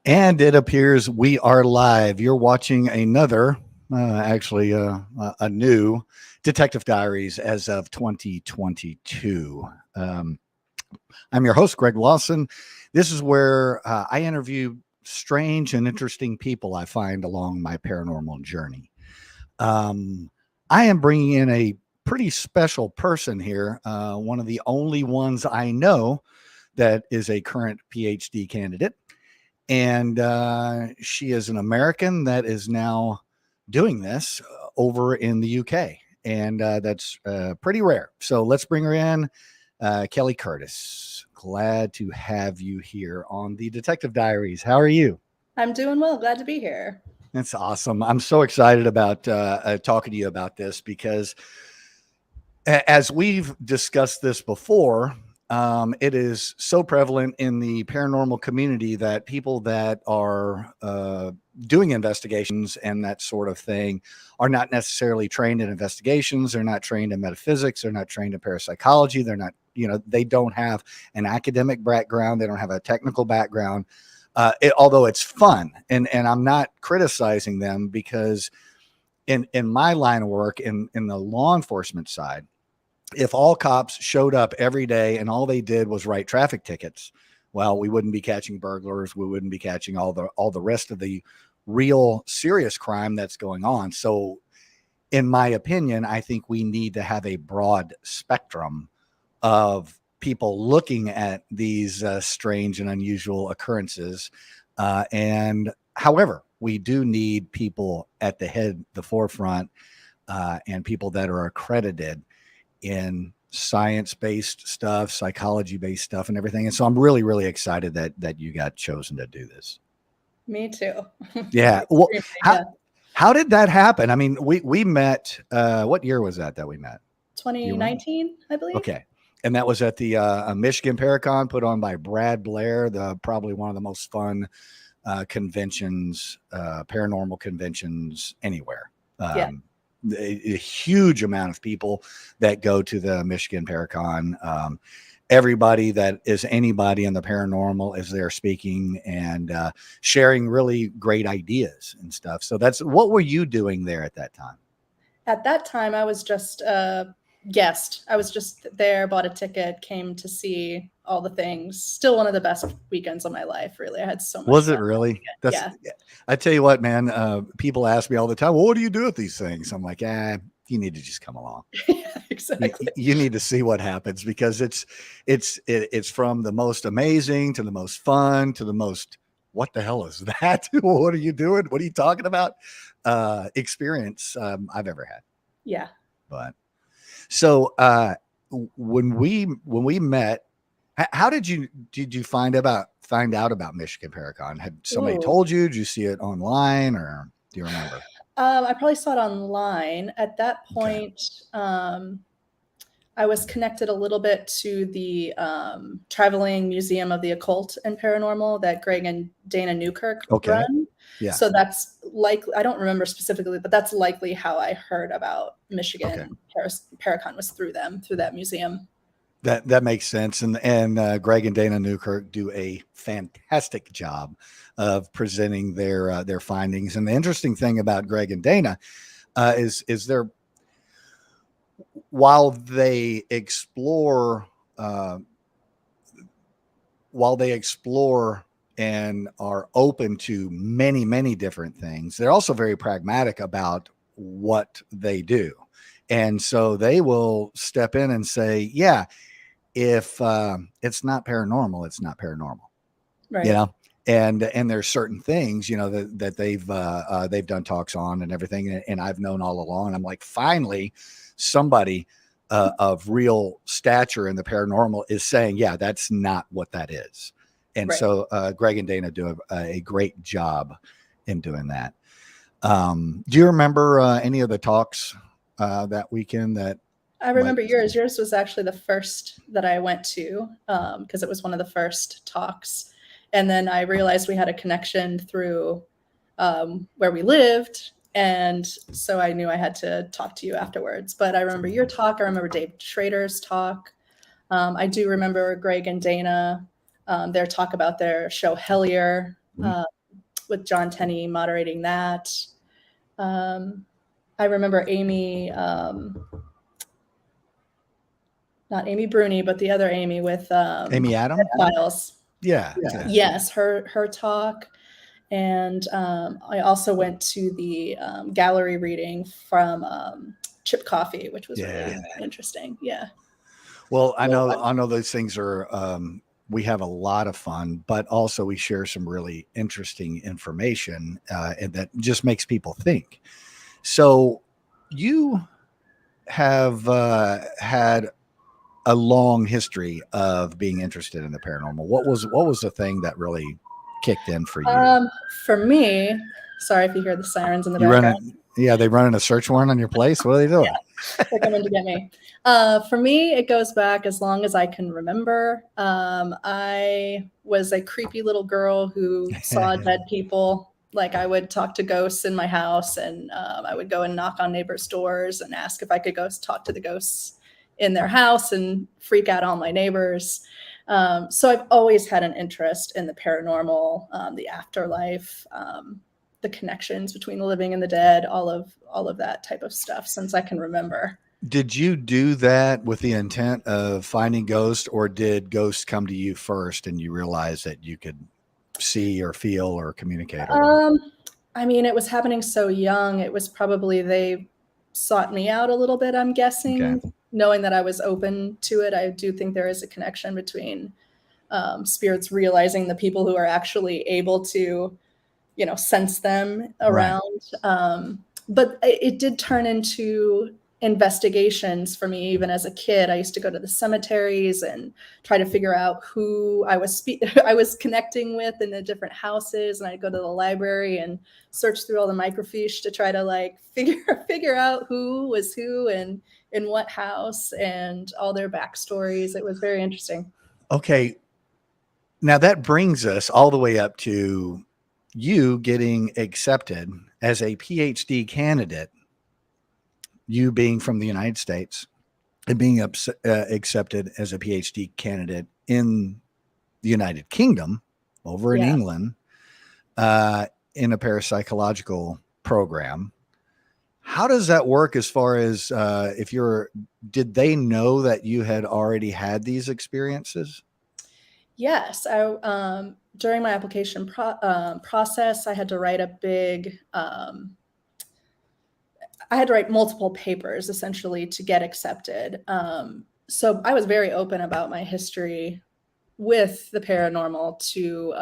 And it appears we are live. You're watching another, a new Detective Diaries as of 2022. I'm your host, Greg Lawson. This is where I interview strange and interesting people I find along my paranormal journey. Um, I am bringing in a pretty special person here, one of the only ones I know that is a current PhD candidate. And she is an American that is now doing this over in the UK. And that's pretty rare. So let's bring her in. Kelly Curtis, glad to have you here on the Detective Diaries. How are you? I'm doing well. Glad to be here. That's awesome. I'm so excited about talking to you about this because, as we've discussed this before, it is so prevalent in the paranormal community that people that are doing investigations and that sort of thing are not necessarily trained in investigations. They're not trained in metaphysics. They're not trained in parapsychology. They're not, they don't have an academic background. They don't have a technical background. Although it's fun, and I'm not criticizing them because in my line of work in the law enforcement side, if all cops showed up every day and all they did was write traffic tickets, well, we wouldn't be catching burglars. We wouldn't be catching all the rest of the real serious crime that's going on. So, in my opinion, I think we need to have a broad spectrum of people looking at these strange and unusual occurrences. And however, we do need people at the forefront, and people that are accredited in science-based stuff, psychology-based stuff, and everything. And so I'm really, really excited that you got chosen to do this. Me too. Yeah. Well, how did that happen? I mean, we met. What year was that we met? Do you remember? 2019, I believe. Okay. And that was at the Michigan Paracon, put on by Brad Blair, probably one of the most fun conventions, paranormal conventions anywhere. Yeah. A huge amount of people that go to the Michigan Paracon. Everybody that is anybody in the paranormal is there speaking and sharing really great ideas and stuff. So what were you doing there at that time? At that time, I was just a guest. I was just there, bought a ticket, came to see all the things. Still one of the best weekends of my life, really. I had so much Was fun. it really? Yeah. I tell you what, man, people ask me all the time, well, what do you do at these things? I'm like, you need to just come along. Yeah, exactly. You need to see what happens because it's from the most amazing to the most fun to the most, what the hell is that? What are you doing? What are you talking about? Experience I've ever had. Yeah. But so when we met, how did you find out about Michigan Paracon? Had somebody told you? Did you see it online, or do you remember? I probably saw it online. At that point, I was connected a little bit to the Traveling Museum of the Occult and Paranormal that Greg and Dana Newkirk run. Yeah. So that's likely, I don't remember specifically, but that's likely how I heard about Michigan Paracon was through that museum. That makes sense. And Greg and Dana Newkirk do a fantastic job of presenting their findings. And the interesting thing about Greg and Dana is they're, while they explore and are open to many, many different things, they're also very pragmatic about what they do. And so they will step in and say, yeah, if it's not paranormal, it's not paranormal. Right. And there's certain things, that they've done talks on and everything. And I've known all along. I'm like, finally, somebody of real stature in the paranormal is saying, yeah, that's not what that is. And so Greg and Dana do a great job in doing that. Do you remember any of the talks that weekend that? I remember yours. Yours was actually the first that I went to because it was one of the first talks. And then I realized we had a connection through where we lived. And so I knew I had to talk to you afterwards. But I remember your talk. I remember Dave Schrader's talk. I do remember Greg and Dana, their talk about their show Hellier. Mhm. with John Tenney moderating that. I remember Amy, not Amy Bruni, but the other Amy with Amy Adam? Files. Yeah. Yeah. Yes, her talk. And I also went to the gallery reading from Chip Coffee, which was really Yeah. interesting. Yeah. Well, I know those things are, we have a lot of fun, but also we share some really interesting information, and that just makes people think. So you have had a long history of being interested in the paranormal. What was the thing that really kicked in for you? For me, sorry if you hear the sirens in the You background. yeah, they running a search warrant on your place. What are they doing? They're coming to get me. For me, it goes back as long as I can remember. I was a creepy little girl who saw dead people. Like I would talk to ghosts in my house, and I would go and knock on neighbors' doors and ask if I could go talk to the ghosts in their house and freak out all my neighbors. So I've always had an interest in the paranormal, the afterlife, the connections between the living and the dead, all of that type of stuff since I can remember. Did you do that with the intent of finding ghosts, or did ghosts come to you first and you realized that you could see or feel or communicate or whatever? I mean, it was happening so young. It was probably they sought me out a little bit, I'm Okay. guessing, knowing that I was open to it. I do think there is a connection between spirits realizing the people who are actually able to, sense them Right. around. But it did turn into investigations for me even as a kid. I used to go to the cemeteries and try to figure out who I was I was connecting with in the different houses, and I'd go to the library and search through all the microfiche to try to like figure out who was who and in what house and all their backstories. It was very interesting. Okay. Now that brings us all the way up to you getting accepted as a PhD candidate, you being from the United States and being accepted as a PhD candidate in the United Kingdom over in Yeah. England, uh, in a parapsychological program. How does that work as far as if you're, did they know that you had already had these experiences? Yes, during my application process, I had to write a big. I had to write multiple papers essentially to get accepted. So I was very open about my history with the paranormal to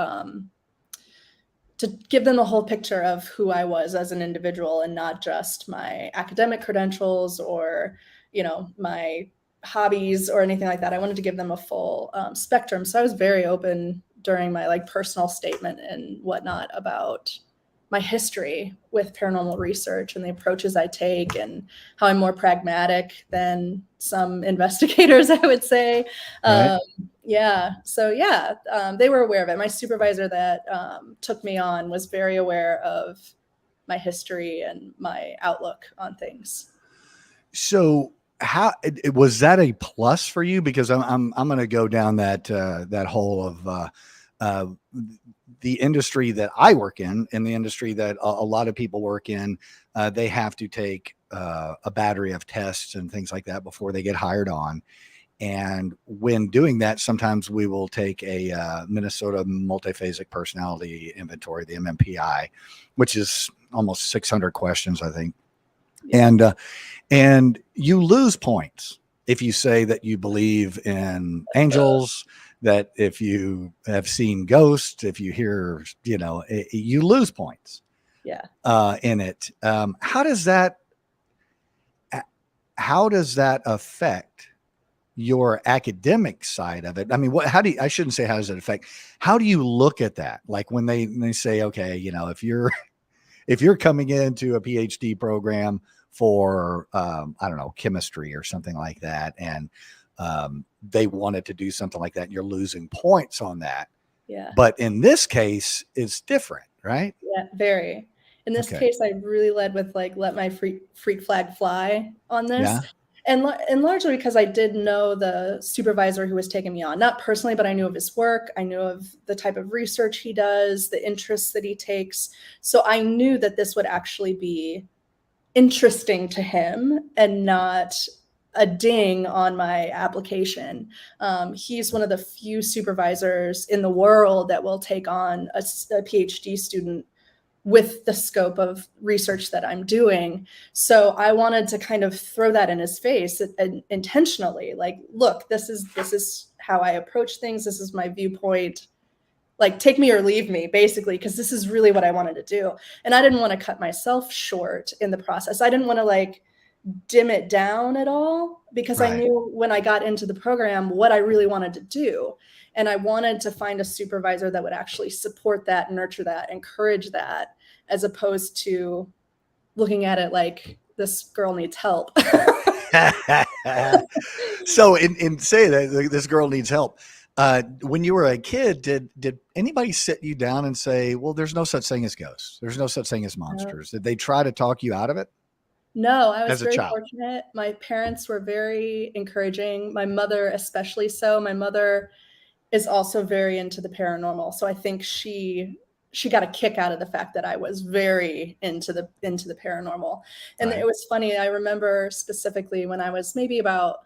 give them the whole picture of who I was as an individual and not just my academic credentials or my hobbies or anything like that. I wanted to give them a full spectrum. So I was very open during my like personal statement and whatnot about my history with paranormal research and the approaches I take and how I'm more pragmatic than some investigators, I would say. Right. Yeah. So yeah, they were aware of it. My supervisor that took me on was very aware of my history and my outlook on things. So how was that a plus for you? Because I'm going to go down that hole of uh, the industry that I work in the industry that a lot of people work in. They have to take a battery of tests and things like that before they get hired on. And when doing that, sometimes we will take a Minnesota Multiphasic Personality Inventory, the MMPI, which is almost 600 questions, I think. Yeah. And you lose points if you say that you believe in angels, that if you have seen ghosts, if you hear, you lose points Yeah. in it. How does that affect your academic side of it? I mean, I shouldn't say how does it affect, how do you look at that? Like when they say, okay, if you're coming into a PhD program for, I don't know, chemistry or something like that, and they wanted to do something like that, and you're losing points on that. Yeah. But in this case, it's different, right? Yeah. Very. In this Okay. case, I really led with like let my freak flag fly on this. Yeah. and largely because I did know the supervisor who was taking me on, not personally, but I knew of his work. I knew of the type of research he does, the interests that he takes. So I knew that this would actually be interesting to him and not a ding on my application. He's one of the few supervisors in the world that will take on a PhD student with the scope of research that I'm doing. So I wanted to kind of throw that in his face intentionally. Like, look, this is how I approach things. This is my viewpoint. Like, take me or leave me, basically, because this is really what I wanted to do. And I didn't want to cut myself short in the process. I didn't want to like dim it down at all, because I knew when I got into the program what I really wanted to do. And I wanted to find a supervisor that would actually support that, nurture that, encourage that, as opposed to looking at it like this girl needs help. So in say that this girl needs help, when you were a kid, did anybody sit you down and say, well, there's no such thing as ghosts, there's no such thing as monsters? Did they try to talk you out of it No, I was as a very child? fortunate. My parents were very encouraging. My mother, especially so. My mother is also very into the paranormal. So I think she got a kick out of the fact that I was very into the paranormal. And Right. it was funny. I remember specifically when I was maybe about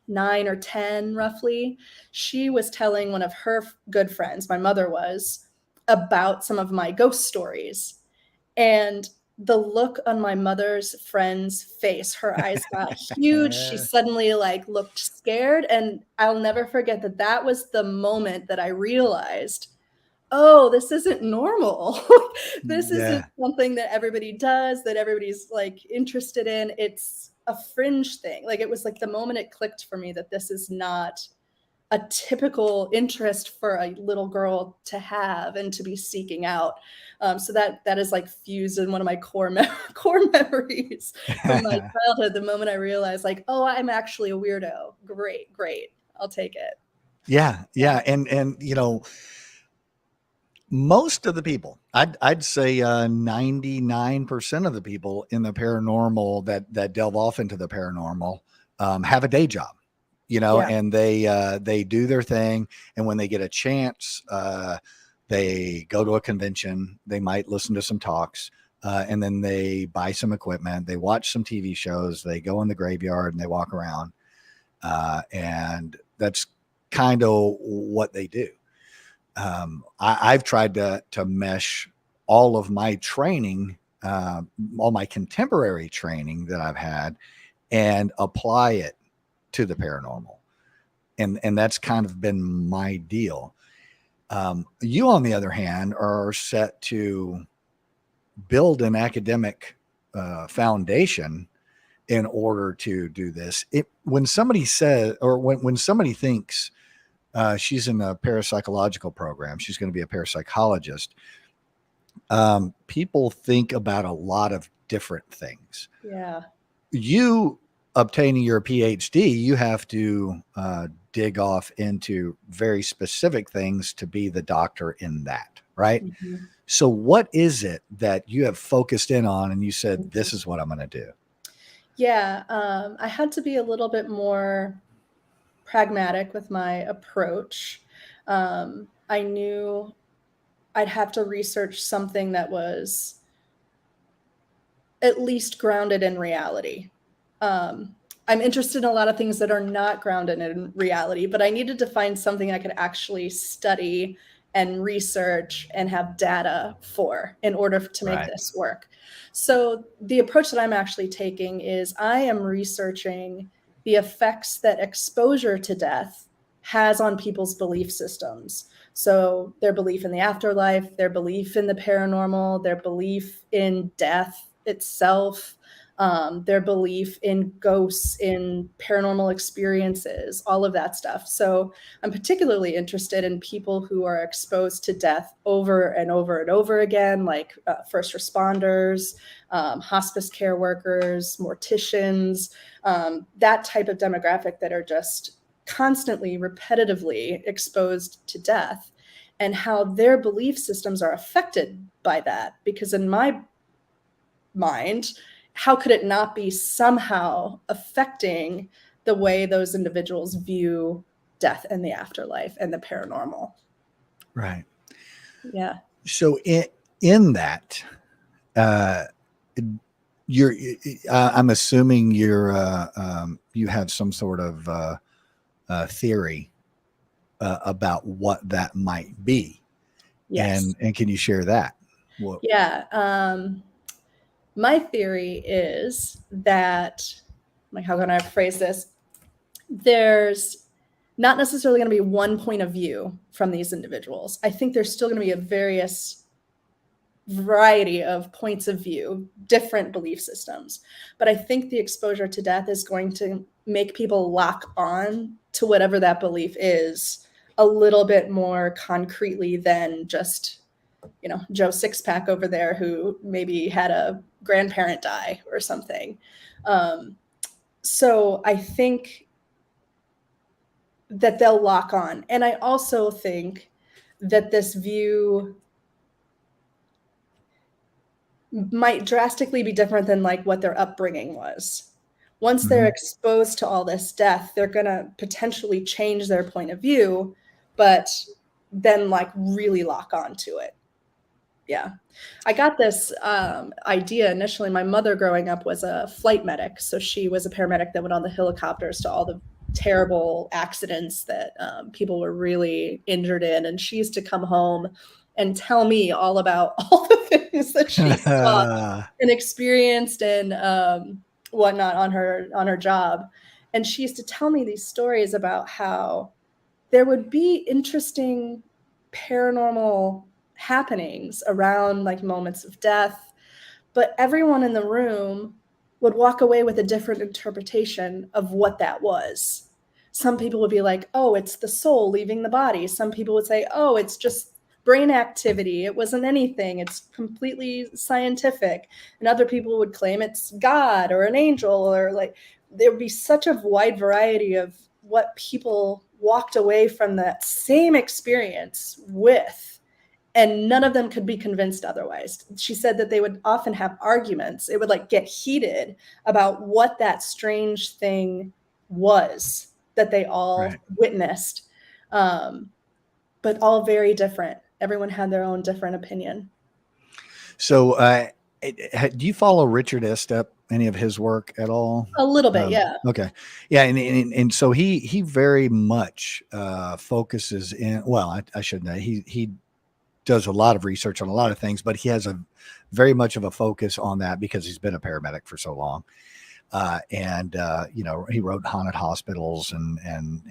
9 or 10 roughly, she was telling one of her good friends, my mother was, about some of my ghost stories. And the look on my mother's friend's face, her eyes got huge. She suddenly like looked scared. And I'll never forget that that was the moment that I realized, oh, this isn't normal. This isn't Yeah. something that everybody does, that everybody's like interested in. It's a fringe thing. Like, it was like the moment it clicked for me that this is not a typical interest for a little girl to have and to be seeking out. So that is like fused in one of my core memories from my childhood. The moment I realized, like, oh, I'm actually a weirdo. Great, I'll take it. Yeah, Yeah. yeah, and most of the people, I'd say 99% of the people in the paranormal that delve off into the paranormal have a day job, Yeah. and they do their thing, and when they get a chance, they go to a convention, they might listen to some talks, and then they buy some equipment, they watch some TV shows, they go in the graveyard and they walk around, and that's kind of what they do. I've tried to mesh all of my training, all my contemporary training that I've had, and apply it to the paranormal, and that's kind of been my deal. You, on the other hand, are set to build an academic foundation in order to do this. When somebody says, or when somebody thinks she's in a parapsychological program, she's going to be a parapsychologist. People think about a lot of different things. Yeah. You obtaining your PhD, you have to dig off into very specific things to be the doctor in that, right? Mm-hmm. So, what is it that you have focused in on and you said, Mm-hmm. this is what I'm going to do? Yeah. I had to be a little bit more pragmatic with my approach. I knew I'd have to research something that was at least grounded in reality. I'm interested in a lot of things that are not grounded in reality, but I needed to find something I could actually study and research and have data for in order to make Right. this work. So the approach that I'm actually taking is I am researching the effects that exposure to death has on people's belief systems. So their belief in the afterlife, their belief in the paranormal, their belief in death itself, their belief in ghosts, in paranormal experiences, all of that stuff. So I'm particularly interested in people who are exposed to death over and over and over again, like first responders, hospice care workers, morticians, that type of demographic that are just constantly, repetitively exposed to death, and how their belief systems are affected by that. Because in my mind, how could it not be somehow affecting the way those individuals view death and the afterlife and the paranormal? Right. Yeah. So in that, uh, you're, I'm assuming you have some sort of theory about what that might be, Yes. and can you share that? What? Yeah. My theory is that, like, how can I phrase this? There's not necessarily going to be one point of view from these individuals. I think there's still going to be a variety of points of view, different belief systems. But I think the exposure to death is going to make people lock on to whatever that belief is a little bit more concretely than just, Joe Sixpack over there who maybe had a grandparent die or something. So I think that they'll lock on. And I also think that this view might drastically be different than like what their upbringing was. Once they're Mhm. exposed to all this death, they're going to potentially change their point of view, but then like really lock on to it. Yeah. I got this idea initially. My mother growing up was a flight medic. So she was a paramedic that went on the helicopters to all the terrible accidents that people were really injured in. And she used to come home and tell me all about all the things that she saw and experienced and whatnot on her job. And she used to tell me these stories about how there would be interesting paranormal happenings around like moments of death, but everyone in the room would walk away with a different interpretation of what that was. Some people would be like, oh, it's the soul leaving the body. Some people would say, oh, it's just brain activity. It wasn't anything. It's completely scientific. And other people would claim it's God or an angel, or like there would be such a wide variety of what people walked away from that same experience with, and none of them could be convinced otherwise. She said that they would often have arguments. It would like get heated about what that strange thing was that they all Right. witnessed, but all very different. Everyone had their own different opinion. So, do you follow Richard Estep, any of his work at all? A little bit, yeah. Okay, yeah, and so he very much focuses in. Well, I shouldn't. He does a lot of research on a lot of things, but he has a very much of a focus on that because he's been a paramedic for so long. And he wrote Haunted Hospitals and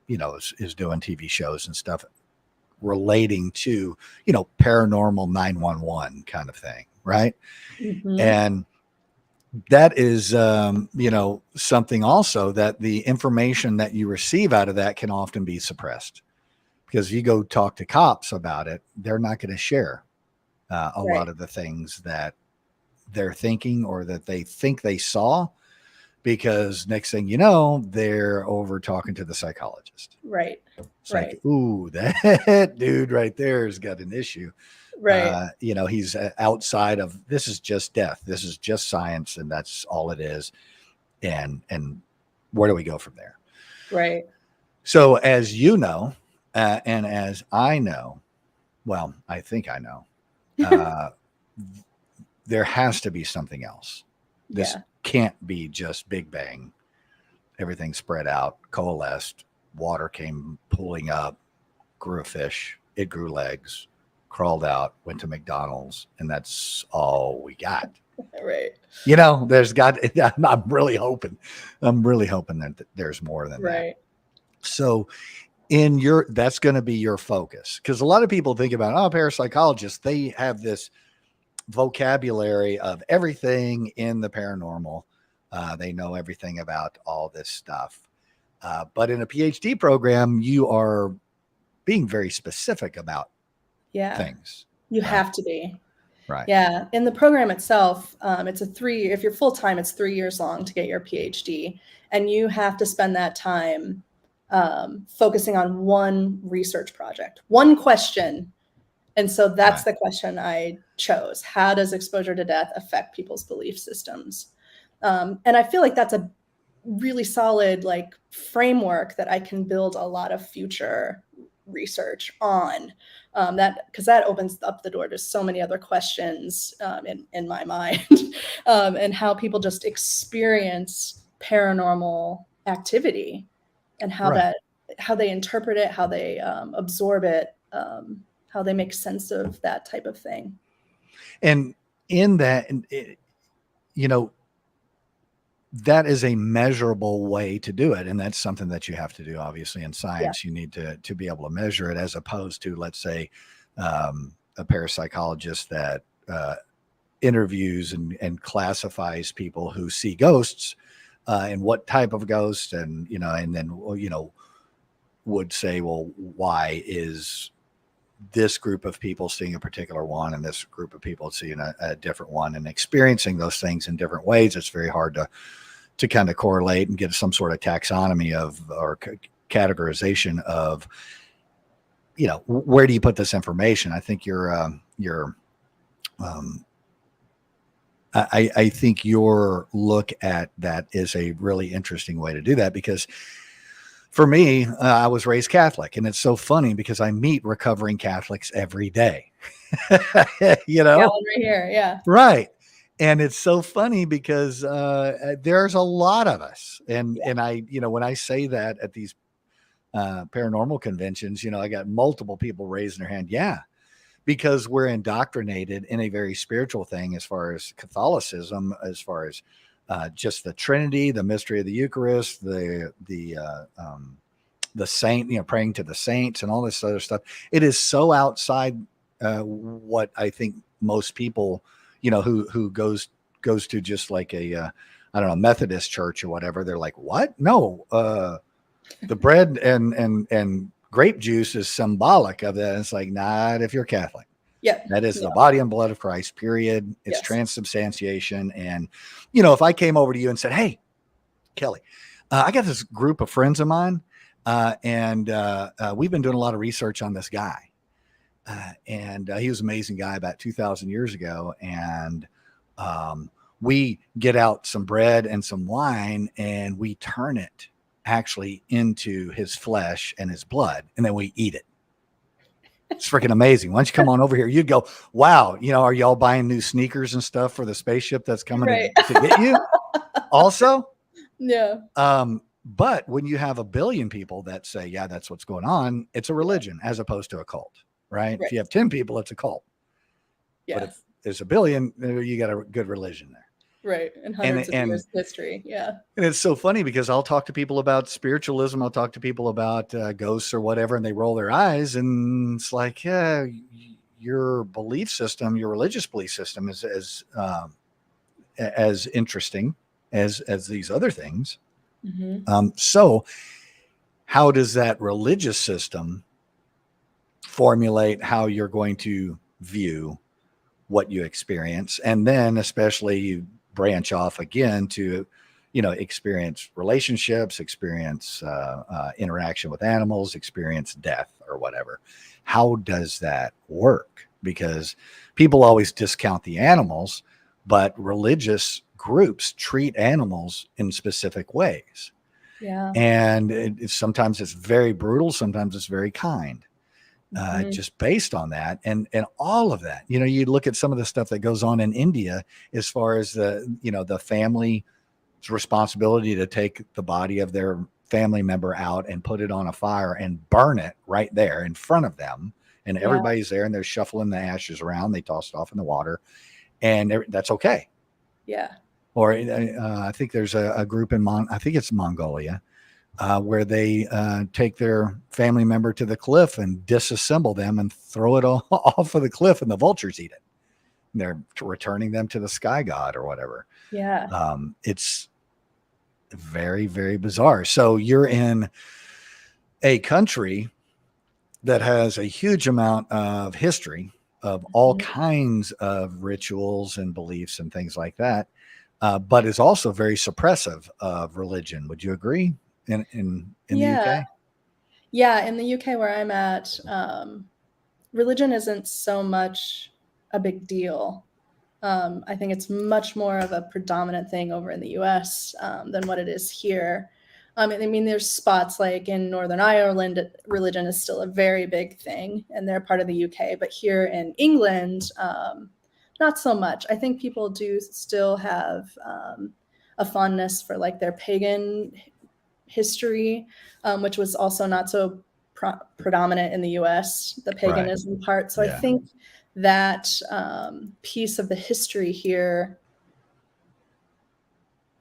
is doing TV shows and stuff relating to paranormal 911 kind of thing, right? Mm-hmm. And that is something also that the information that you receive out of that can often be suppressed, because if you go talk to cops about it, they're not going to share a Right. lot of the things that they're thinking or that they think they saw, because next thing you know, they're over talking to the psychologist. Right. It's Right. like, ooh, that dude right there has got an issue. Right. He's outside of, this is just death. This is just science, and that's all it is. And where do we go from there? Right. So, as you know, and as I know, well, I think I know, uh, there has to be something else. This Yeah. can't be just Big Bang. Everything spread out, coalesced, water came pulling up, grew a fish, it grew legs, crawled out, went to McDonald's, and that's all we got. Right. There's got, I'm really hoping that there's more than that. Right. So that's going to be your focus, because a lot of people think about, parapsychologists, they have this vocabulary of everything in the paranormal. They know everything about all this stuff. But in a PhD program, you are being very specific about things. You Right? have to be. Right. Yeah. In the program itself, it's if you're full time, it's 3 years long to get your PhD. And you have to spend that time focusing on one research project, one question. And so that's the question I chose. How does exposure to death affect people's belief systems? And I feel like that's a really solid like framework that I can build a lot of future research on. That because that opens up the door to so many other questions in my mind, and how people just experience paranormal activity, and Right. how they interpret it, how they absorb it, how they make sense of that type of thing. And in that, you know, that is a measurable way to do it. And that's something that you have to do. Obviously in Yeah. science, you need to be able to measure it, as opposed to, let's say, a parapsychologist that interviews and classifies people who see ghosts, and what type of ghost, and, and then, would say, well, why is this group of people seeing a particular one and this group of people seeing a different one, and experiencing those things in different ways. It's very hard to kind of correlate and get some sort of taxonomy of, or categorization of, where do you put this information? I think um, I think your look at that is a really interesting way to do that, because for me, I was raised Catholic, and it's so funny because I meet recovering Catholics every day. you Yeah, know, one right here. Yeah. right? And it's so funny because there's a lot of us, and Yeah. I, when I say that at these paranormal conventions, I got multiple people raising their hand. Yeah, because we're indoctrinated in a very spiritual thing, as far as Catholicism, as far as just the Trinity, the mystery of the Eucharist, the saint, praying to the saints and all this other stuff. It is so outside what I think most people, who goes to just like a, I don't know, Methodist church or whatever. They're like, what? No, the bread and grape juice is symbolic of that. It's like, not if you're Catholic. Yeah. That is Yeah. the body and blood of Christ, period. It's Yes. transubstantiation. And, if I came over to you and said, hey, Kelly, I got this group of friends of mine, and we've been doing a lot of research on this guy. And he was an amazing guy about 2,000 years ago. And we get out some bread and some wine, and we turn it actually into his flesh and his blood, and then we eat it. It's freaking amazing. Why don't you come on over here? You'd go, wow, are y'all buying new sneakers and stuff for the spaceship that's coming Right. to get you? Also, Yeah. but when you have a billion people that say, yeah, that's what's going on, it's a religion as opposed to a cult, right? Right. If you have 10 people, it's a cult. Yeah. But if there's a billion, you got a good religion there. Right. And hundreds of years of history. Yeah. And it's so funny because I'll talk to people about spiritualism. I'll talk to people about ghosts or whatever, and they roll their eyes. And it's like, yeah, your belief system, your religious belief system is as interesting as these other things. Mm-hmm. So how does that religious system formulate how you're going to view what you experience? And then especially you branch off again to, experience relationships, experience interaction with animals, experience death or whatever. How does that work? Because people always discount the animals, but religious groups treat animals in specific ways. Yeah. And sometimes it's very brutal, sometimes it's very kind. Mm-hmm. Just based on that and all of that, you look at some of the stuff that goes on in India, as far as the family's responsibility to take the body of their family member out and put it on a fire and burn it right there in front of them. And Yeah. everybody's there and they're shuffling the ashes around. They toss it off in the water, and that's okay. Yeah. Or I think there's a group I think it's Mongolia, where they take their family member to the cliff and disassemble them and throw it all off of the cliff, and the vultures eat it. And they're returning them to the sky god or whatever. Yeah. It's very, very bizarre. So you're in a country that has a huge amount of history of all Mhm. kinds of rituals and beliefs and things like that, but is also very suppressive of religion. Would you agree? In the Yeah. UK? Yeah. In the UK where I'm at, religion isn't so much a big deal. I think it's much more of a predominant thing over in the US than what it is here. I mean, there's spots like in Northern Ireland, religion is still a very big thing, and they're part of the UK. But here in England, not so much. I think people do still have a fondness for like their pagan history, which was also not so predominant in the US, the paganism part. So I think that piece of the history here,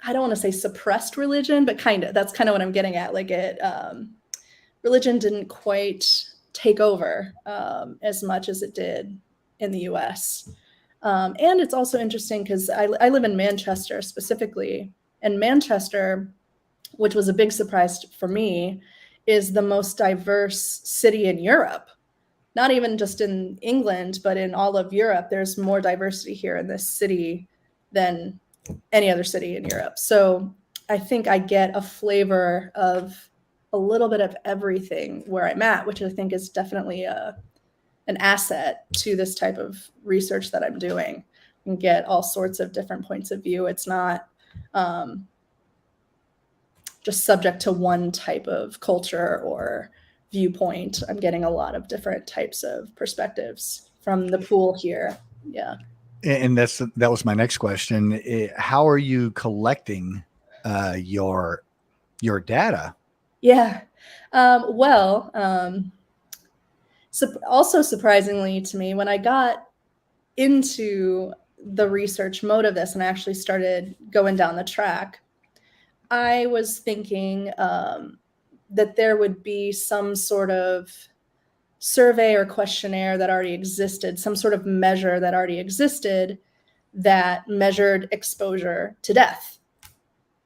I don't want to say suppressed religion, but kind of, that's kind of what I'm getting at. Like religion didn't quite take over as much as it did in the US. And it's also interesting because I live in Manchester specifically, and Manchester, which was a big surprise for me, is the most diverse city in Europe. Not even just in England, but in all of Europe. There's more diversity here in this city than any other city in Europe. So I think I get a flavor of a little bit of everything where I'm at, which I think is definitely an asset to this type of research that I'm doing, and get all sorts of different points of view. It's not just subject to one type of culture or viewpoint. I'm getting a lot of different types of perspectives from the pool here. Yeah. And that was my next question. How are you collecting your data? Yeah. Well, also surprisingly to me, when I got into the research mode of this and I actually started going down the track, I was thinking that there would be some sort of survey or questionnaire that already existed, some sort of measure that already existed that measured exposure to death.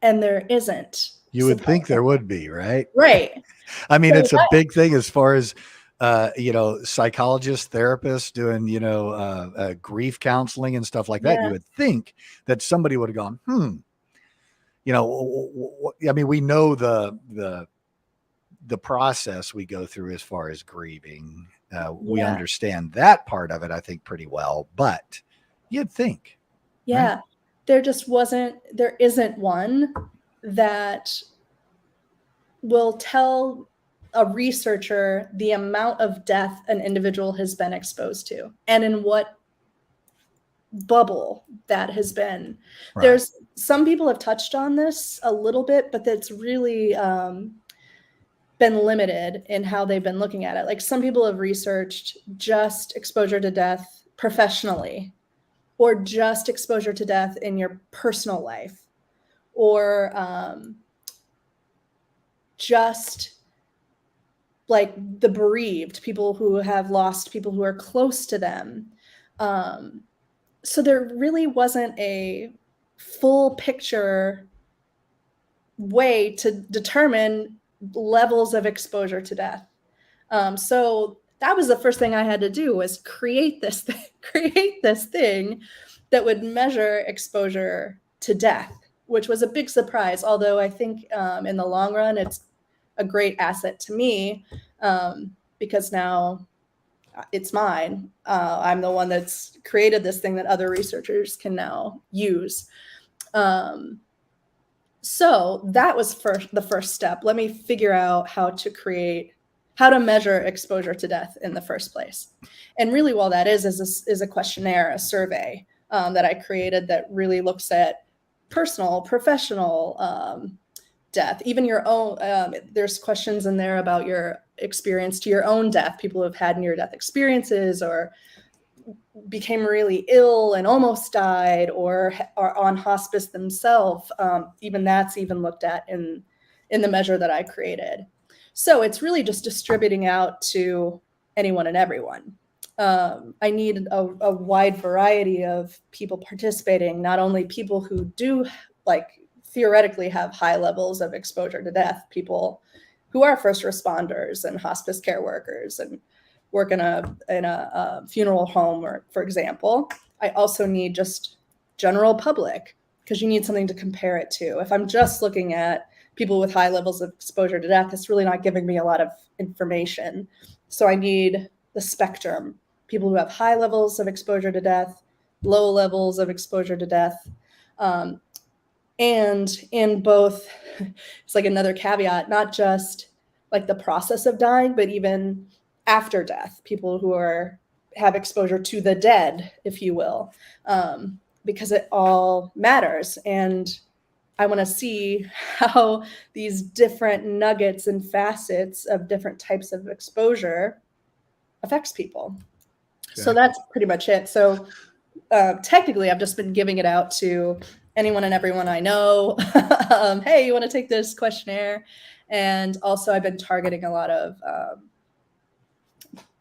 And there isn't. You would think there would be, right? Right. I mean, it's a big thing as far as, psychologists, therapists doing, grief counseling and stuff like that. You would think that somebody would have gone, I mean, we know the process we go through as far as grieving. We understand that part of it, I think, pretty well, but you'd think. Yeah. Right? There isn't one that will tell a researcher the amount of death an individual has been exposed to and in what bubble that has been. Right. There's some people have touched on this a little bit, but that's really been limited in how they've been looking at it. Like some people have researched just exposure to death professionally, or just exposure to death in your personal life, or just like the bereaved, people who have lost people who are close to them. So there really wasn't a full picture way to determine levels of exposure to death. So that was the first thing I had to do, was create this thing that would measure exposure to death, which was a big surprise. Although I think in the long run, it's a great asset to me because now it's mine. I'm the one that's created this thing that other researchers can now use. So that was the first step. Let me figure out how to measure exposure to death in the first place. And really, all that is a questionnaire, a survey that I created that really looks at personal, professional death, even your own. There's questions in there about your experience to your own death, people who have had near-death experiences or became really ill and almost died, or are on hospice themselves. Even that's looked at in the measure that I created. So it's really just distributing out to anyone and everyone. I need a wide variety of people participating, not only people who do theoretically have high levels of exposure to death, people who are first responders and hospice care workers and work in a funeral home, or for example. I also need just general public, because you need something to compare it to. If I'm just looking at people with high levels of exposure to death, it's really not giving me a lot of information. So I need the spectrum, people who have high levels of exposure to death, low levels of exposure to death. And in both, it's like another caveat, not just like the process of dying, but even after death, people who have exposure to the dead, if you will, because it all matters. And I want to see how these different nuggets and facets of different types of exposure affects people. Okay. So that's pretty much it. So technically, I've just been giving it out to anyone and everyone I know. Hey, you want to take this questionnaire? And also, I've been targeting a lot of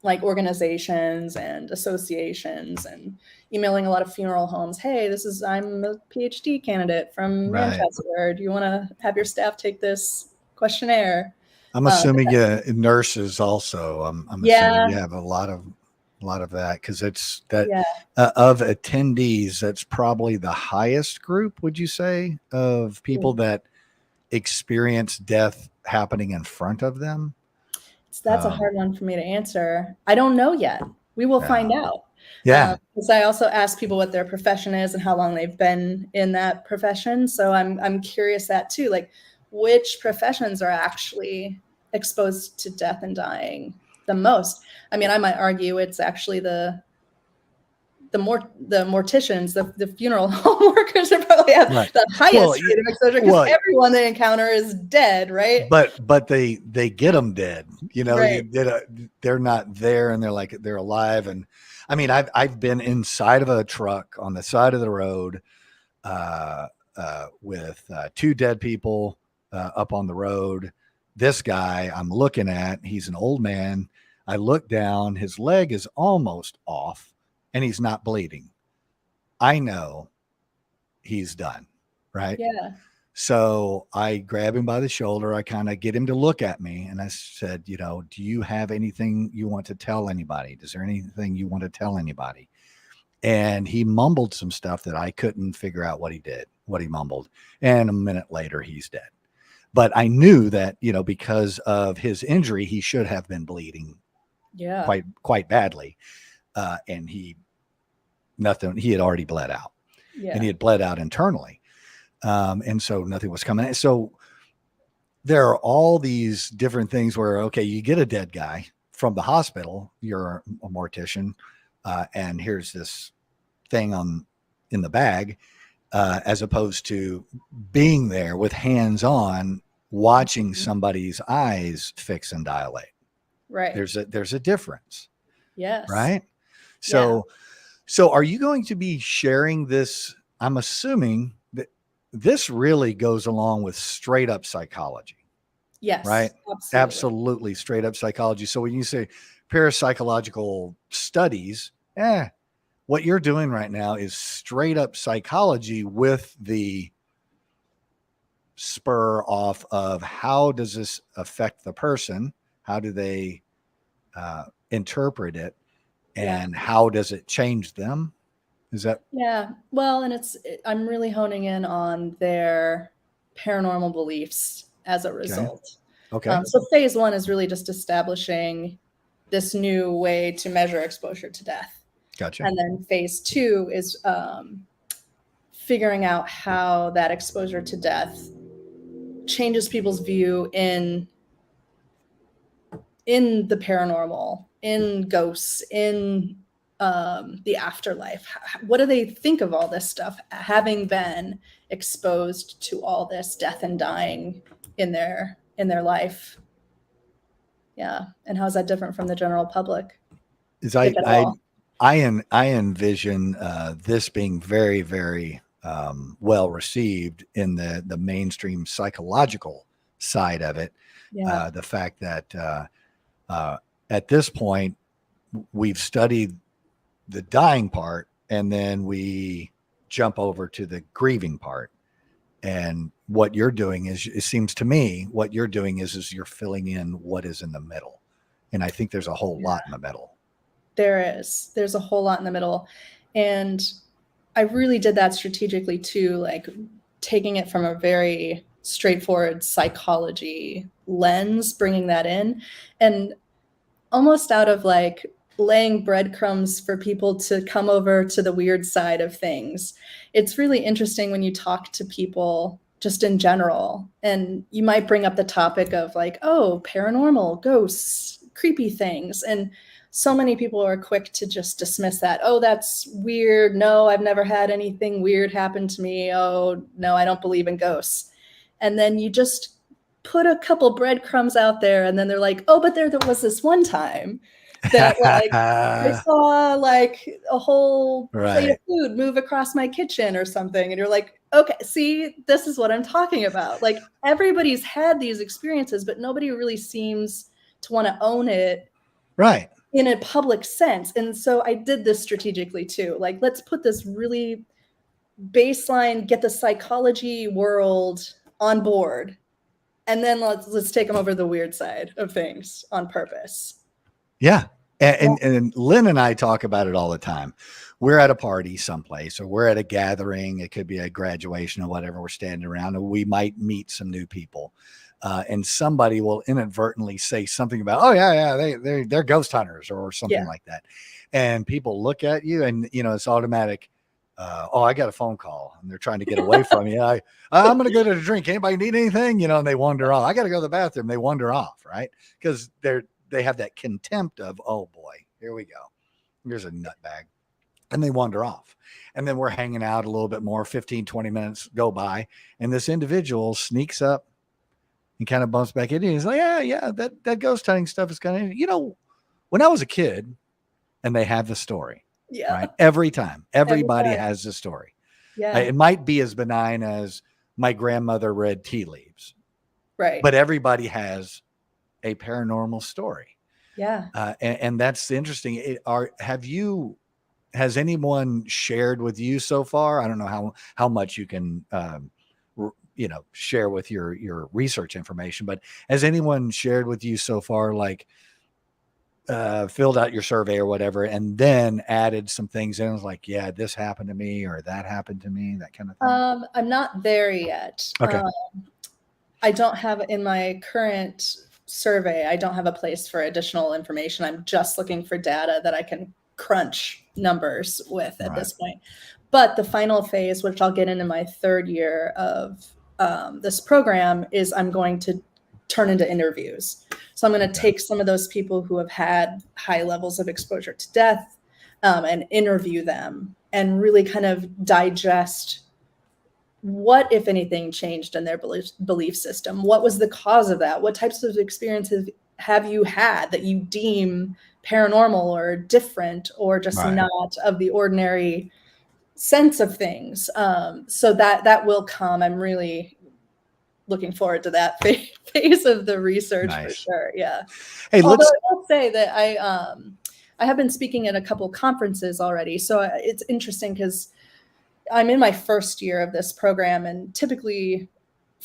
like organizations and associations and emailing a lot of funeral homes. Hey, I'm a PhD candidate from Manchester. Do you want to have your staff take this questionnaire? I'm assuming nurses also. I'm assuming you have a lot of that, because it's that of attendees, that's probably the highest group, would you say, of people that experience death happening in front of them? That's a hard one for me to answer. I don't know yet. We will find out. Yeah. Because I also ask people what their profession is and how long they've been in that profession. So I'm curious that too, like which professions are actually exposed to death and dying the most. I mean, I might argue it's actually the morticians, the funeral home workers are probably have the highest rate of exposure, because everyone they encounter is dead, right? But they get them dead, you know. Right. They're not there, and they're alive. And I mean, I've been inside of a truck on the side of the road with two dead people up on the road. This guy I'm looking at, he's an old man. I look down, his leg is almost off, and he's not bleeding. I know he's done, right? Yeah. So I grab him by the shoulder. I kind of get him to look at me. And I said, you know, do you have anything you want to tell anybody? Is there anything you want to tell anybody? And he mumbled some stuff that I couldn't figure out what he mumbled. And a minute later, he's dead. But I knew that, you know, because of his injury, he should have been bleeding quite badly. And he had already bled out, and he had bled out internally. And so nothing was coming in. So there are all these different things where, okay, you get a dead guy from the hospital, you're a mortician, and here's this thing in the bag, as opposed to being there with hands on, watching somebody's eyes fix and dilate. Right. There's a difference. Yes. Right. So are you going to be sharing this? I'm assuming that this really goes along with straight up psychology. Yes. Right. Absolutely straight up psychology. So when you say parapsychological studies, what you're doing right now is straight up psychology with the spur off of how does this affect the person? How do they interpret it? And how does it change them? Is that? Yeah. Well, and I'm really honing in on their paranormal beliefs as a result. Okay. So phase one is really just establishing this new way to measure exposure to death. Gotcha. And then phase two is figuring out how that exposure to death changes people's view in the paranormal, in ghosts, in the afterlife. What do they think of all this stuff, having been exposed to all this death and dying in their life? Yeah. And how is that different from the general public? I envision this being very, very well received in the mainstream psychological side of it. Yeah. The fact that at this point, we've studied the dying part, and then we jump over to the grieving part. And what you're doing is, it seems to me, what you're doing is you're filling in what is in the middle. And I think there's a whole lot in the middle. There's a whole lot in the middle. And I really did that strategically too, like taking it from a very straightforward psychology lens, bringing that in, and almost out of like laying breadcrumbs for people to come over to the weird side of things. It's really interesting when you talk to people just in general, and you might bring up the topic of like, oh, paranormal, ghosts, creepy things. And so many people are quick to just dismiss that. Oh, that's weird. No, I've never had anything weird happen to me. Oh, no, I don't believe in ghosts. And then you just put a couple breadcrumbs out there, and then they're like, oh, but there was this one time that like I saw like a whole plate of Right. food move across my kitchen or something. And you're like, okay, see, this is what I'm talking about. Like everybody's had these experiences, but nobody really seems to want to own it Right. in a public sense. And so I did this strategically too. Like, let's put this really baseline, get the psychology world on board, and then let's take them over the weird side of things on purpose. Yeah. And Lynn and I talk about it all the time. We're at a party someplace, or we're at a gathering. It could be a graduation or whatever. We're standing around, and we might meet some new people. And somebody will inadvertently say something about, oh yeah, they're ghost hunters or something like that. And people look at you, and it's automatic. Oh, I got a phone call, and they're trying to get away from you. I'm going to go to the drink. Anybody need anything? And they wander off. I got to go to the bathroom. They wander off, right? Because they have that contempt of, oh boy, here we go. Here's a nutbag. And they wander off. And then we're hanging out a little bit more, 15, 20 minutes go by. And this individual sneaks up and kind of bumps back in. He's like, yeah, that ghost hunting stuff is kind of, when I was a kid, and they have the story. Yeah. Right. Every time. Everybody has the story. Yeah. It might be as benign as my grandmother read tea leaves. Right. But everybody has a paranormal story. Yeah. And that's interesting. Has anyone shared with you so far? I don't know how much you can, share with your research information, but has anyone shared with you so far, like, filled out your survey or whatever, and then added some things in? It was like, yeah, this happened to me, or that happened to me, that kind of thing. I'm not there yet. Okay. I don't have, in my current survey, I don't have a place for additional information. I'm just looking for data that I can crunch numbers with at this point. But the final phase, which I'll get in my third year of this program, is I'm going to turn into interviews. So I'm going to take some of those people who have had high levels of exposure to death and interview them and really kind of digest what, if anything, changed in their belief system. What was the cause of that? What types of experiences have you had that you deem paranormal or different or just not of the ordinary sense of things? So that will come. I'm really looking forward to that phase of the research for sure. Yeah. Hey, although I will say that I have been speaking at a couple conferences already. So it's interesting because I'm in my first year of this program, and typically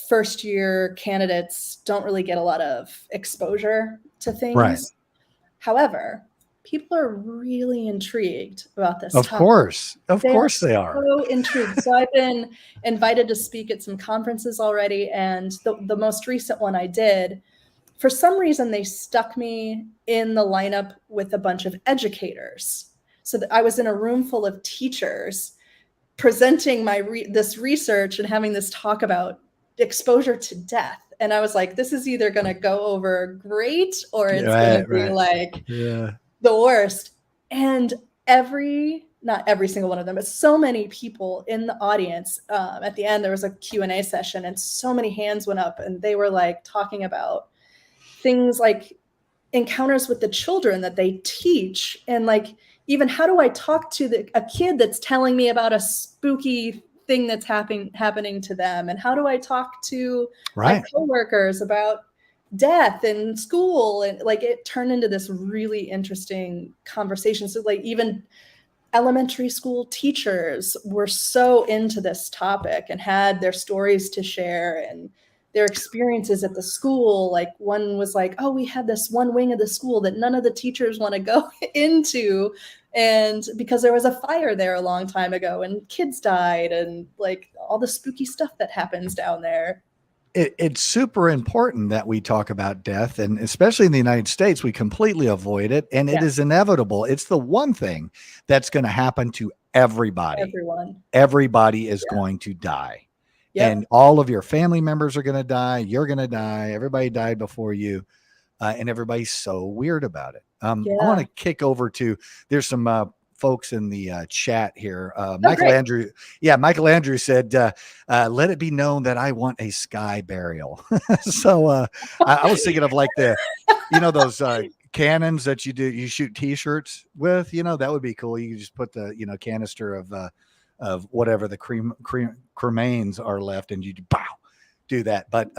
first year candidates don't really get a lot of exposure to things. Right. However, people are really intrigued about this topic. Of course they are. So intrigued. So I've been invited to speak at some conferences already, and the most recent one I did, for some reason, they stuck me in the lineup with a bunch of educators. So I was in a room full of teachers presenting this research and having this talk about exposure to death. And I was like, this is either going to go over great, or it's going to be like the worst. And not every single one of them, but so many people in the audience, at the end, there was a Q&A session, and so many hands went up, and they were like talking about things like encounters with the children that they teach. And like, even how do I talk to a kid that's telling me about a spooky thing that's happening to them? And how do I talk to my coworkers about death in school? And like, it turned into this really interesting conversation. So like, even elementary school teachers were so into this topic and had their stories to share and their experiences at the school. Like, one was like, oh, we had this one wing of the school that none of the teachers want to go into, and because there was a fire there a long time ago and kids died, and like all the spooky stuff that happens down there. it's super important that we talk about death, and especially in the United States, we completely avoid it, and it is inevitable. It's the one thing that's going to happen to everybody. Everyone. Everybody is going to die. Yep. And all of your family members are going to die. You're going to die. Everybody died before you. And everybody's so weird about it. I want to kick over to, there's some folks in the chat here. Michael Andrew. Yeah. Michael Andrew said, let it be known that I want a sky burial. So I was thinking of like those cannons that you shoot t-shirts with, that would be cool. You could just put the, canister of whatever the cremains are left, and you do that. But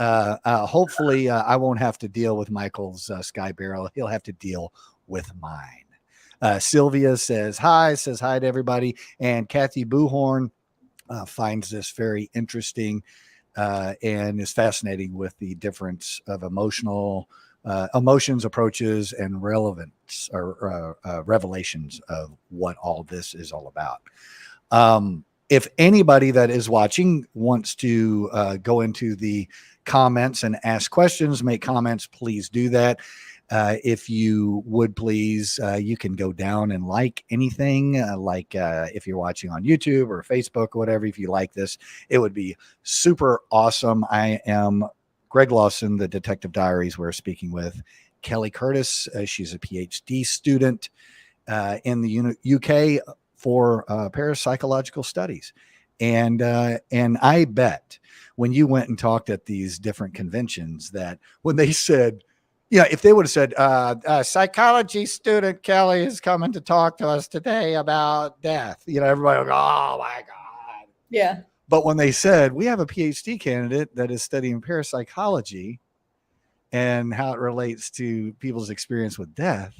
hopefully I won't have to deal with Michael's sky barrel. He'll have to deal with mine. Sylvia says hi to everybody. And Kathy Buhorn finds this very interesting and is fascinating with the difference of emotions, approaches, and relevance or revelations of what all this is all about. If anybody that is watching wants to go into the comments and ask questions, make comments, please do that. If you would please, you can go down and like anything, if you're watching on YouTube or Facebook or whatever. If you like this, it would be super awesome. I am Greg Lawson, the Detective Diaries. We're speaking with Kelly Curtis. She's a PhD student in the UK for parapsychological studies. And I bet when you went and talked at these different conventions that when they said, if they would have said, psychology student Kelly is coming to talk to us today about death, everybody would go, oh my God. Yeah. But when they said, we have a PhD candidate that is studying parapsychology and how it relates to people's experience with death,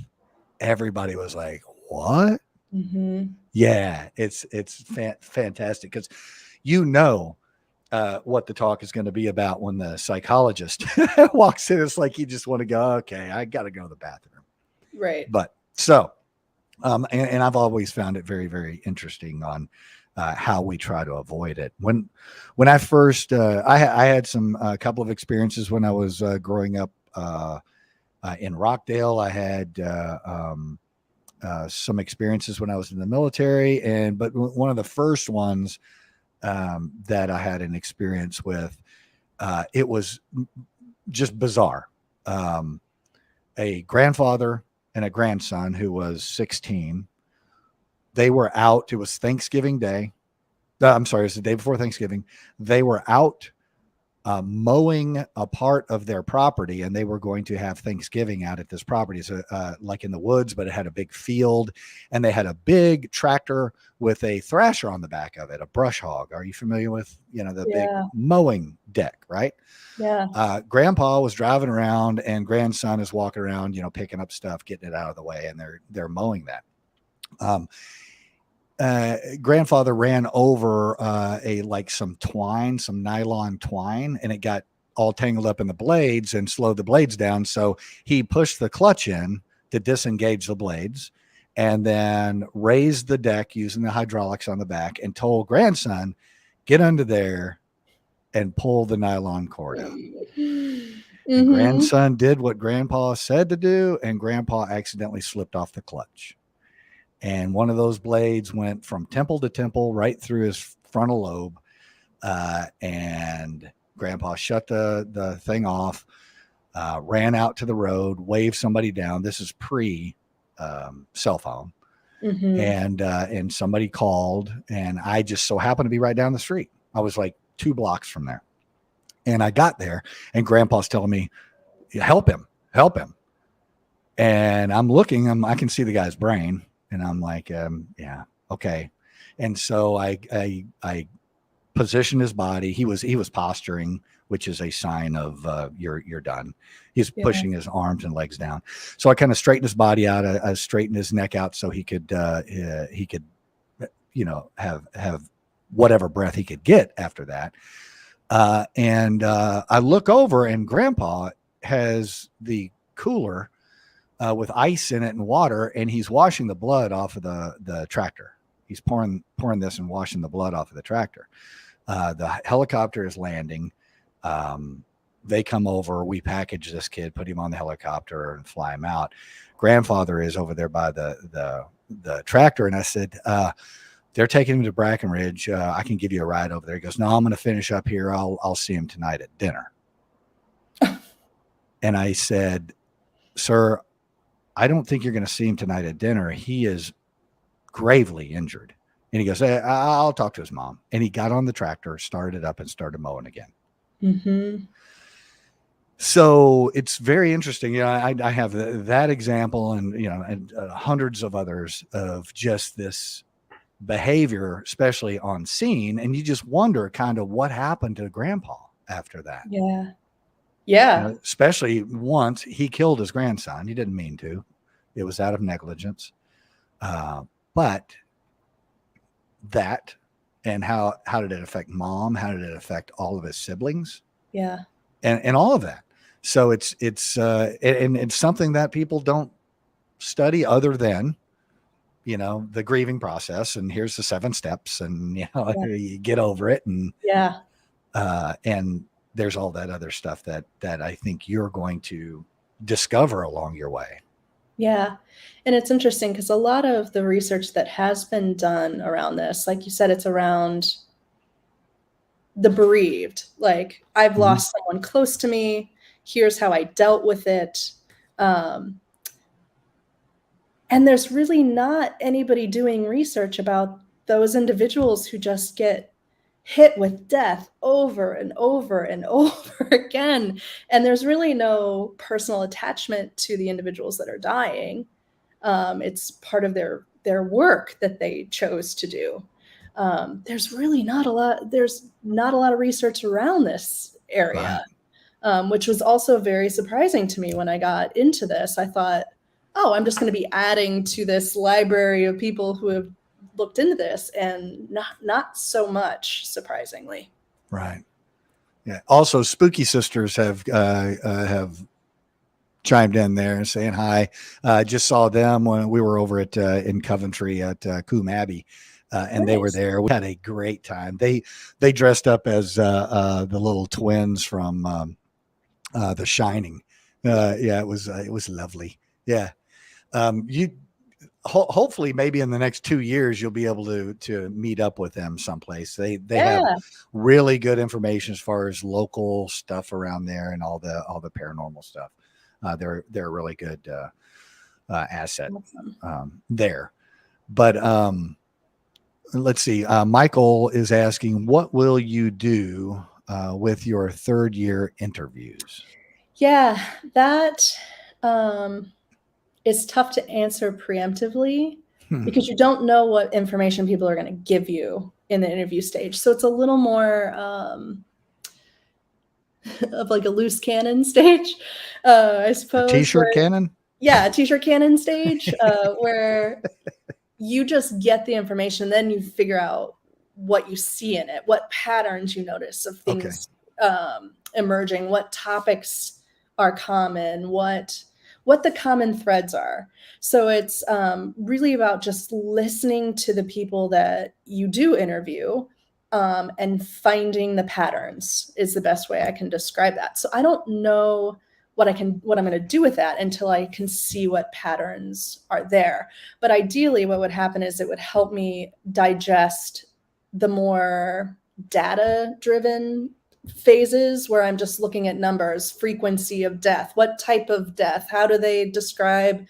everybody was like, what? Mm-hmm. Yeah, it's fantastic because what the talk is going to be about when the psychologist walks in. It's like you just want to go, okay, I got to go to the bathroom. Right. But so, and I've always found it very, very interesting on how we try to avoid it. When I first, I had a couple of experiences when I was growing up in Rockdale. I had some experiences when I was in the military, but one of the first ones that I had an experience with, it was just bizarre. A grandfather and a grandson who was 16, they were out. It was Thanksgiving Day. I'm sorry, it was the day before Thanksgiving. They were out mowing a part of their property, and they were going to have Thanksgiving out at this property. So like in the woods, but it had a big field, and they had a big tractor with a thrasher on the back of it, a brush hog. Are you familiar with, the big mowing deck, right? Yeah. Grandpa was driving around, and grandson is walking around, picking up stuff, getting it out of the way, and they're mowing that. Grandfather ran over some nylon twine, and it got all tangled up in the blades and slowed the blades down. So he pushed the clutch in to disengage the blades and then raised the deck using the hydraulics on the back and told grandson, get under there and pull the nylon cord out. Mm-hmm. And grandson did what grandpa said to do, and grandpa accidentally slipped off the clutch. And one of those blades went from temple to temple right through his frontal lobe. And grandpa shut the thing off, ran out to the road, waved somebody down. This is pre cell phone. Mm-hmm. And somebody called, and I just so happened to be right down the street. I was like 2 blocks from there. And I got there, and grandpa's telling me, help him. And I'm looking, I can see the guy's brain. And I'm like, yeah, okay. And so I positioned his body. He was posturing, which is a sign of you're done. He's pushing his arms and legs down. So I kind of straightened his body out. I straightened his neck out so he could have whatever breath he could get after that. And I look over, and grandpa has the cooler with ice in it and water, and he's washing the blood off of the tractor. He's pouring this and washing the blood off of the tractor. The helicopter is landing. they come over, we package this kid, put him on the helicopter and fly him out. Grandfather is over there by the tractor. And I said, they're taking him to Brackenridge. I can give you a ride over there. He goes, no, I'm going to finish up here. I'll see him tonight at dinner. And I said, sir, I don't think you're going to see him tonight at dinner. He is gravely injured. And he goes, hey, I'll talk to his mom. And he got on the tractor, started it up, and started mowing again. Mm-hmm. So it's very interesting. You know, I have that example, and and hundreds of others of just this behavior, especially on scene. And you just wonder kind of what happened to Grandpa after that. Yeah. Yeah. Especially once he killed his grandson. He didn't mean to. It was out of negligence. But that, and how did it affect Mom? How did it affect all of his siblings? Yeah. And all of that. So it's something that people don't study other than, the grieving process. And here's the 7 steps, and, you get over it. And, and there's all that other stuff that I think you're going to discover along your way. Yeah. And it's interesting because a lot of the research that has been done around this, like you said, it's around the bereaved. Like, I've lost someone close to me. Here's how I dealt with it. And there's really not anybody doing research about those individuals who just get hit with death over and over and over again. And there's really no personal attachment to the individuals that are dying. It's part of their work that they chose to do. There's not a lot of research around this area, which was also very surprising to me when I got into this. I thought, oh, I'm just going to be adding to this library of people who have looked into this, and not so much, surprisingly. Right. Yeah. Also, Spooky Sisters have chimed in there and saying hi. Just saw them when we were over at in Coventry at Coombe Abbey, and they were there. We had a great time. They dressed up as the little twins from The Shining. It was lovely. Yeah. Hopefully maybe in the next 2 years you'll be able to meet up with them someplace. They have really good information as far as local stuff around there and all the paranormal stuff. They're a really good asset there. But let's see. Michael is asking, what will you do with your 3rd year interviews? Yeah, that is tough to answer preemptively because you don't know what information people are going to give you in the interview stage. So it's a little more of like a loose cannon stage, I suppose. A t-shirt cannon? Yeah, a t-shirt cannon stage where you just get the information, then you figure out what you see in it, what patterns you notice of things emerging, what topics are common, what the common threads are. So it's really about just listening to the people that you do interview and finding the patterns is the best way I can describe that. So I don't know what I'm going to do with that until I can see what patterns are there. But ideally, what would happen is it would help me digest the more data-driven phases where I'm just looking at numbers, frequency of death, what type of death, how do they describe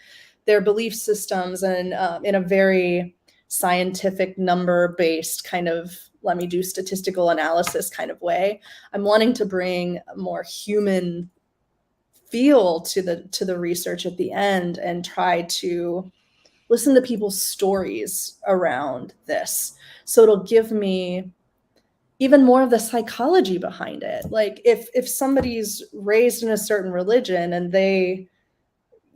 their belief systems, and in a very scientific number-based kind of, let me do statistical analysis kind of way. I'm wanting to bring a more human feel to the research at the end and try to listen to people's stories around this. So it'll give me even more of the psychology behind it. Like if somebody's raised in a certain religion and they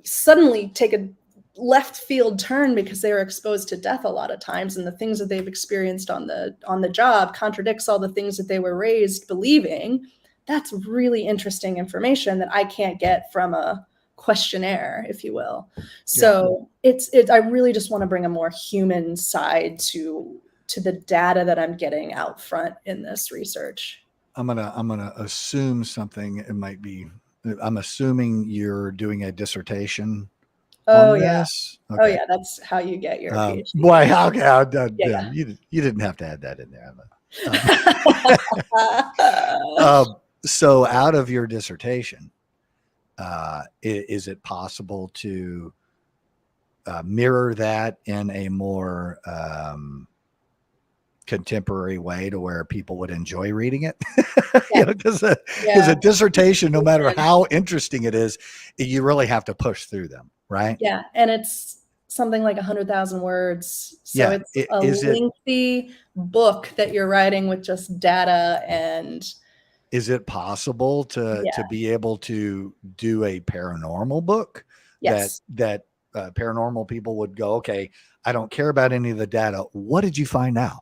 suddenly take a left field turn because they were exposed to death a lot of times, and the things that they've experienced on the job contradicts all the things that they were raised believing, that's really interesting information that I can't get from a questionnaire, if you will. So I really just want to bring a more human side to the data that I'm getting out front in this research. I'm gonna assume something. It might be. I'm assuming you're doing a dissertation Oh on yeah. this. Oh Okay. yeah. That's how you get your PhD. Boy, okay, Yeah. you didn't have to add that in there. Um, Yeah. so out of your dissertation, is it possible to mirror that in a more contemporary way to where people would enjoy reading it? Yeah. Because a Yeah. dissertation, no matter how interesting it is, you really have to push through them, right? Yeah, and it's something like 100,000 words. So Yeah. it's a Is it lengthy book that you're writing with just data and is it possible to yeah, be able to do a paranormal book yes. that paranormal people would go, okay, I don't care about any of the data. What did you find out?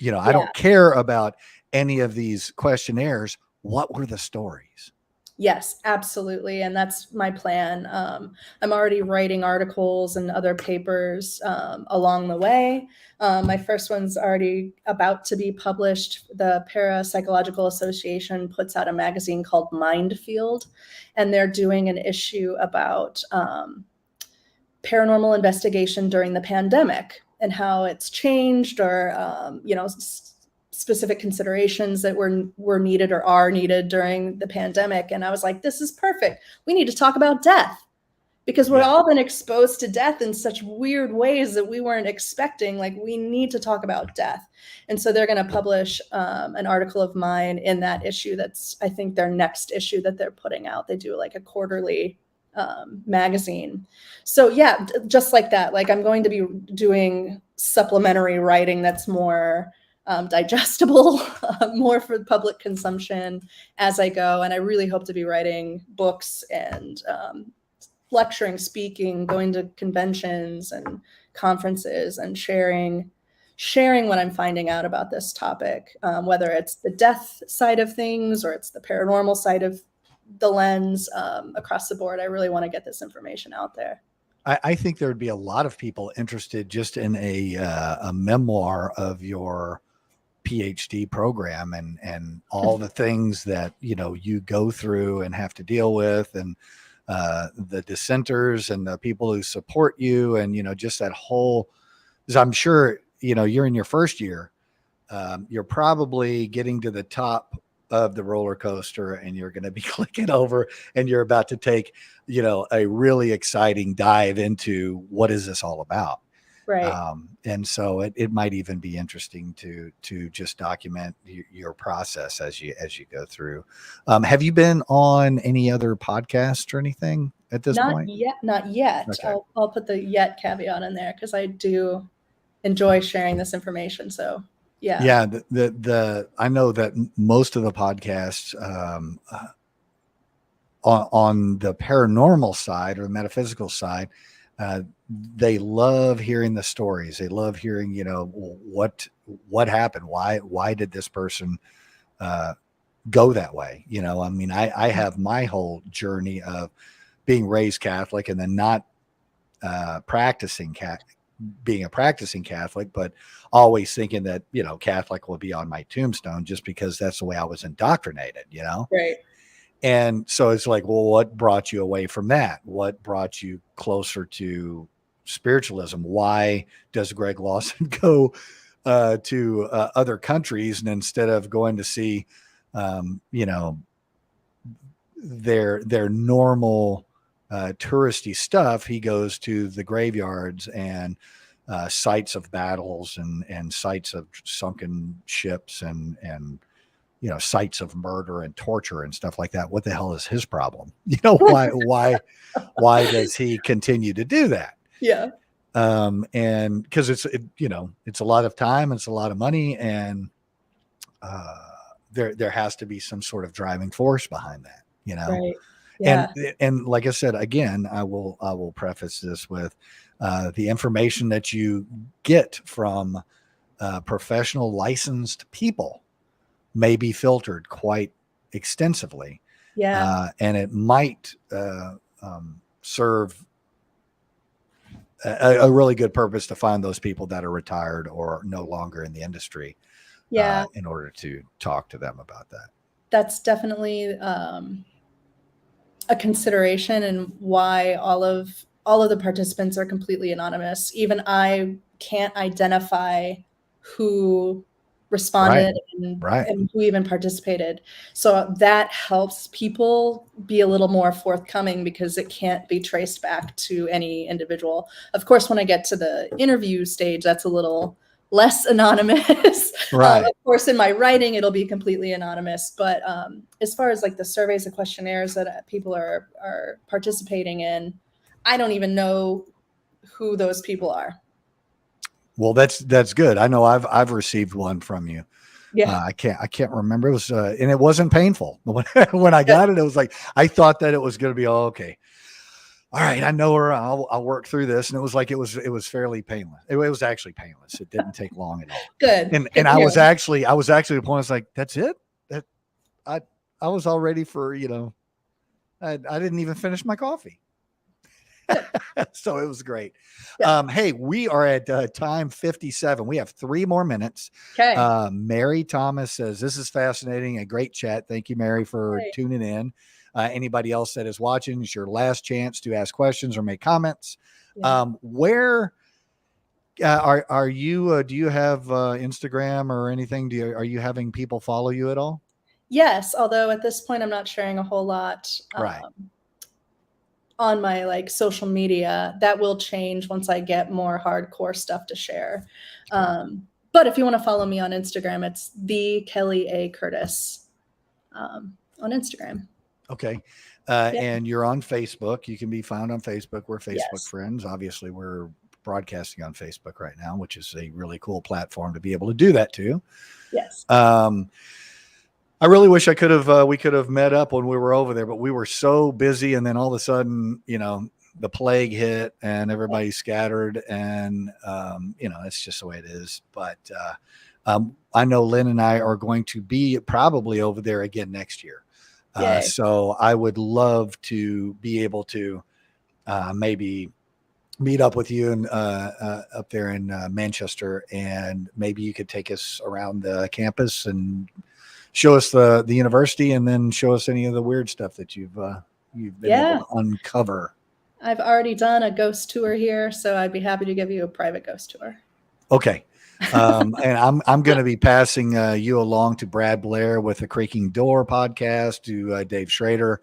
I Yeah. don't care about any of these questionnaires. What were the stories? Yes, absolutely. And that's my plan. I'm already writing articles and other papers along the way. My first one's already about to be published. The Parapsychological Association puts out a magazine called Mind Field, and they're doing an issue about paranormal investigation during the pandemic and how it's changed or specific considerations that were needed or are needed during the pandemic. And I was like, this is perfect. We need to talk about death because we've Yeah. all been exposed to death in such weird ways that we weren't expecting. Like, we need to talk about death. And so they're going to publish an article of mine in that issue. That's, I think, their next issue that they're putting out. They do like a quarterly magazine. So yeah, just like that. Like, I'm going to be doing supplementary writing that's more digestible, more for public consumption as I go. And I really hope to be writing books and lecturing, speaking, going to conventions and conferences and sharing what I'm finding out about this topic, whether it's the death side of things or it's the paranormal side of the lens, across the board. I really want to get this information out there. I think there would be a lot of people interested just in a memoir of your PhD program and all the things that you go through and have to deal with, and the dissenters and the people who support you, and just that whole. Because I'm sure you're in your first year, you're probably getting to the top of the roller coaster, and you're going to be clicking over, and you're about to take a really exciting dive into what is this all about. Right. And so it might even be interesting to just document your process as you go through. Have you been on any other podcasts or anything at this Not point? yet. Not yet. Okay. I'll put the yet caveat in there because I do enjoy sharing this information. So yeah. Yeah, the I know that most of the podcasts on the paranormal side or the metaphysical side, they love hearing the stories. They love hearing, what happened. Why did this person go that way? I mean, I have my whole journey of being raised Catholic and then not being a practicing Catholic, but always thinking that, Catholic will be on my tombstone just because that's the way I was indoctrinated, Right. And so it's like, well, what brought you away from that? What brought you closer to spiritualism? Why does Greg Lawson go to other countries, and instead of going to see, their normal touristy stuff, he goes to the graveyards and sites of battles and sites of sunken ships and sites of murder and torture and stuff like that. What the hell is his problem? Why does he continue to do that? Yeah. And because it's a lot of time, it's a lot of money, and there has to be some sort of driving force behind that, Right. Yeah. and like I said, again, I will preface this with the information that you get from professional licensed people may be filtered quite extensively, Yeah. and it might serve a really good purpose to find those people that are retired or no longer in the industry. Yeah, in order to talk to them about that. that's definitely a consideration, and why all of the participants are completely anonymous. Even I can't identify who Right. responded Right. and who even participated. So that helps people be a little more forthcoming, because it can't be traced back to any individual. Of course, when I get to the interview stage, that's a little less anonymous. Right. Of course, in my writing, it'll be completely anonymous. But as far as like the surveys and questionnaires that people are participating in, I don't even know who those people are. Well, that's good. I know I've received one from you. Yeah. I can't remember. It was and it wasn't painful when I Good. got it. It was like I thought that it was going to be okay. All right, I know her. I'll work through this, and it was like it was fairly painless. It was actually painless. It didn't take long at all. Good. And Good and to I hear. was actually at the point. I was like, that's it. That I I was all ready for I didn't even finish my coffee. So it was great. Yeah. Hey, we are at time 57. We have 3 more minutes. Okay. Mary Thomas says, this is fascinating. A great chat. Thank you, Mary, for Right. tuning in. Anybody else that is watching, it's your last chance to ask questions or make comments. Yeah. Where are you? Do you have Instagram or anything? Are you having people follow you at all? Yes, although at this point I'm not sharing a whole lot Right. on my like social media. That will change once I get more hardcore stuff to share. Sure. But if you want to follow me on Instagram, it's the Kelly A. Curtis on Instagram. Okay. Yeah. And you're on Facebook. You can be found on Facebook. We're Facebook Yes. friends. Obviously, we're broadcasting on Facebook right now, which is a really cool platform to be able to do that too. Yes. I really wish I could have we could have met up when we were over there, but we were so busy, and then all of a sudden, the plague hit and everybody scattered, and it's just the way it is. But I know Lynn and I are going to be probably over there again next year. Yay. So I would love to be able to maybe meet up with you and up there in Manchester, and maybe you could take us around the campus and show us the university, and then show us any of the weird stuff that you've been able to uncover. I've already done a ghost tour here, so I'd be happy to give you a private ghost tour. Okay. And I'm going to be passing you along to Brad Blair with the Creaking Door podcast, to Dave Schrader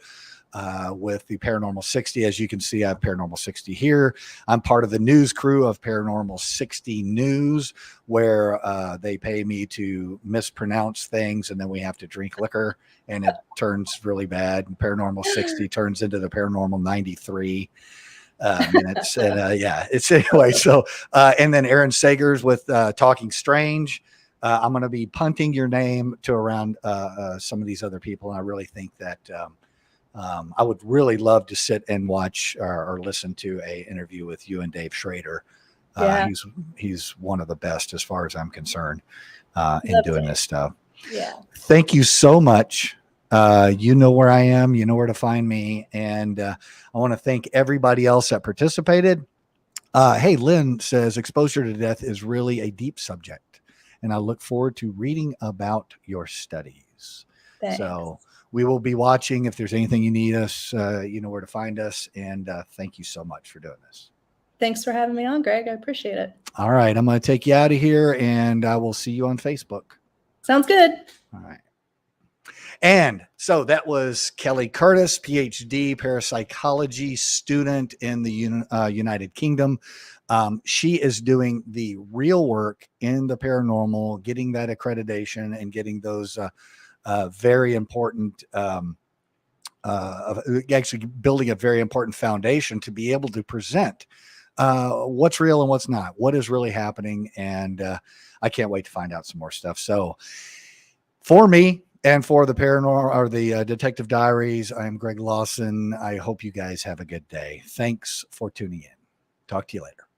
with the Paranormal 60. As you can see, I have Paranormal 60 here. I'm part of the news crew of Paranormal 60 News, where they pay me to mispronounce things, and then we have to drink liquor, and it turns really bad. And Paranormal 60 turns into the Paranormal 93 minutes. And it's anyway. So, and then Aaron Sagers with Talking Strange. I'm going to be punting your name to around some of these other people. And I really think that I would really love to sit and watch or listen to a interview with you and Dave Schrader. He's one of the best as far as I'm concerned in doing this stuff. Yeah. Thank you so much. You know where I am, you know where to find me. And I want to thank everybody else that participated. Hey, Lynn says exposure to death is really a deep subject, and I look forward to reading about your studies. Thanks. So we will be watching. If there's anything you need us, you know where to find us. And thank you so much for doing this. Thanks for having me on, Greg. I appreciate it. All right. I'm going to take you out of here, and I will see you on Facebook. Sounds good. All right. And so that was Kelly Curtis, PhD, parapsychology student in the United Kingdom. She is doing the real work in the paranormal, getting that accreditation and getting those very important, actually building a very important foundation to be able to present what's real and what's not, what is really happening. And I can't wait to find out some more stuff. So for me, and for the Paranormal or the Detective Diaries, I'm Greg Lawson. I hope you guys have a good day. Thanks for tuning in. Talk to you later.